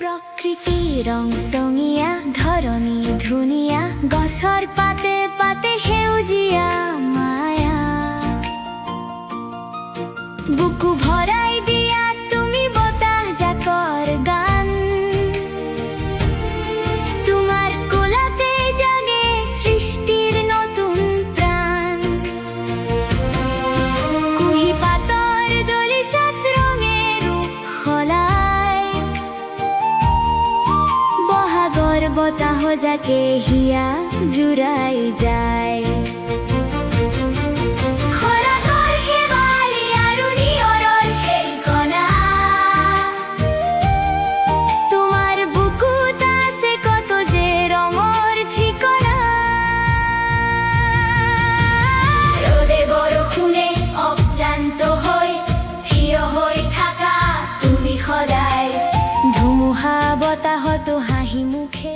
প্রকৃতি রং সঙিয়া ধরণী ধুনিয়া গছৰ পাতে পাতে সেউজীয়া মায়া বুকু ভৰাই দিয়া তুমি বতাহ জাকৰ গান তোমাৰ কোলাতে জাগে সৃষ্টিৰ নতুন প্ৰাণ কুহি পাতৰ দলিচাত ৰঙে ৰূপ সলাই বহাগৰ বতাহ যাকে হিয়া জুৰাই যায় ধুমুহা বতাহতো হাঁহি মুখে